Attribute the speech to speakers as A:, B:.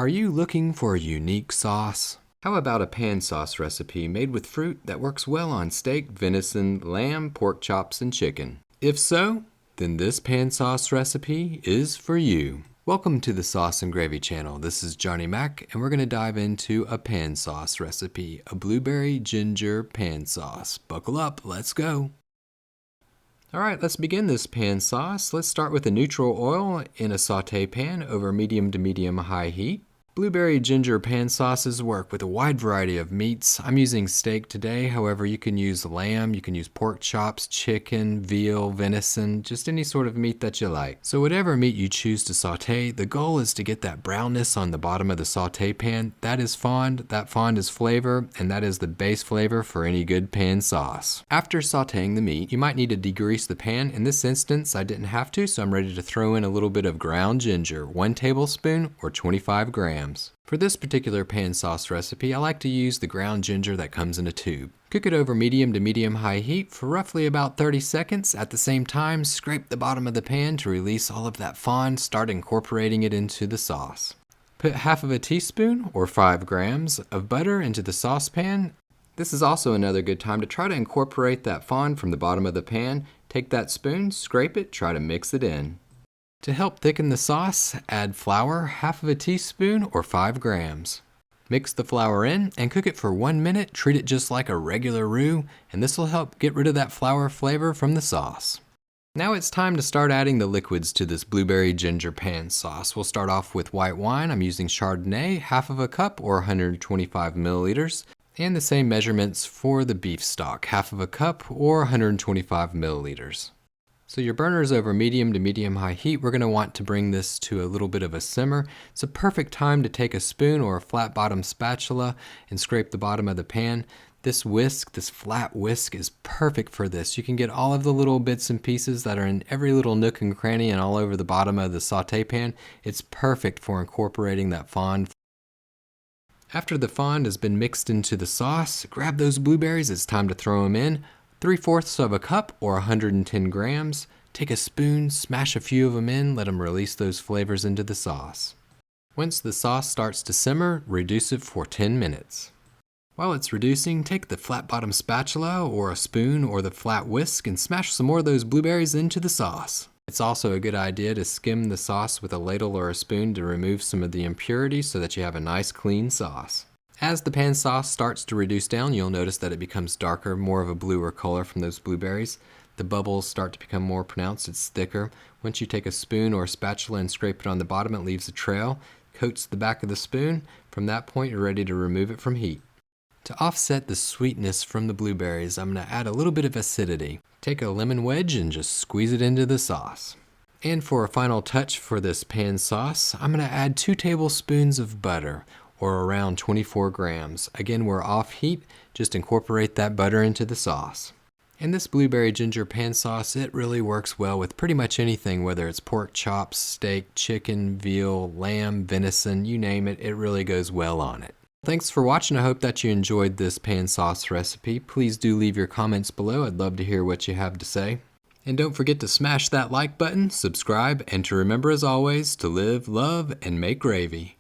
A: Are you looking for a unique sauce? How about a pan sauce recipe made with fruit that works well on steak, venison, lamb, pork chops, and chicken? If so, then this pan sauce recipe is for you. Welcome to the Sauce and Gravy channel. This is Johnny Mac, and we're going to dive into a pan sauce recipe, a blueberry ginger pan sauce. Buckle up, let's go. All right, let's begin this pan sauce. Let's start with a neutral oil in a saute pan over medium to medium high heat. Blueberry ginger pan sauces work with a wide variety of meats. I'm using steak today, however you can use lamb, you can use pork chops, chicken, veal, venison, just any sort of meat that you like. So whatever meat you choose to saute, the goal is to get that brownness on the bottom of the saute pan. That is fond is flavor, and that is the base flavor for any good pan sauce. After sauteing the meat, you might need to degrease the pan. In this instance, I didn't have to, so I'm ready to throw in a little bit of ground ginger, 1 tablespoon or 25 grams. For this particular pan sauce recipe, I like to use the ground ginger that comes in a tube. Cook it over medium to medium high heat for roughly about 30 seconds. At the same time, scrape the bottom of the pan to release all of that fond. Start incorporating it into the sauce. Put half of a teaspoon or 5 grams of butter into the saucepan. This is also another good time to try to incorporate that fond from the bottom of the pan. Take that spoon, scrape it, try to mix it in. To help thicken the sauce, add flour, half of a teaspoon or 5 grams. Mix the flour in and cook it for 1 minute. Treat it just like a regular roux, and this will help get rid of that flour flavor from the sauce. Now it's time to start adding the liquids to this blueberry ginger pan sauce. We'll start off with white wine. I'm using Chardonnay, half of a cup or 125 milliliters. And the same measurements for the beef stock, half of a cup or 125 milliliters. So your burner is over medium to medium high heat. We're going to want to bring this to a little bit of a simmer. It's a perfect time to take a spoon or a flat bottom spatula and scrape the bottom of the pan. This whisk, this flat whisk, is perfect for this. You can get all of the little bits and pieces that are in every little nook and cranny and all over the bottom of the saute pan. It's perfect for incorporating that fond. After the fond has been mixed into the sauce, grab those blueberries. It's time to throw them in. 3/4 of a cup or 110 grams. Take a spoon, smash a few of them in, let them release those flavors into the sauce. Once the sauce starts to simmer, reduce it for 10 minutes. While it's reducing, take the flat bottom spatula or a spoon or the flat whisk and smash some more of those blueberries into the sauce. It's also a good idea to skim the sauce with a ladle or a spoon to remove some of the impurities so that you have a nice clean sauce. As the pan sauce starts to reduce down, you'll notice that it becomes darker, more of a bluer color from those blueberries. The bubbles start to become more pronounced, it's thicker. Once you take a spoon or a spatula and scrape it on the bottom, it leaves a trail, coats the back of the spoon. From that point, you're ready to remove it from heat. To offset the sweetness from the blueberries, I'm going to add a little bit of acidity. Take a lemon wedge and just squeeze it into the sauce. And for a final touch for this pan sauce, I'm going to add 2 tablespoons of butter, or around 24 grams. Again, we're off heat, just incorporate that butter into the sauce. And this blueberry ginger pan sauce, it really works well with pretty much anything, whether it's pork chops, steak, chicken, veal, lamb, venison, you name it, it really goes well on it. Thanks for watching. I hope that you enjoyed this pan sauce recipe. Please do leave your comments below. I'd love to hear what you have to say. And don't forget to smash that like button, subscribe, and to remember as always to live, love, and make gravy.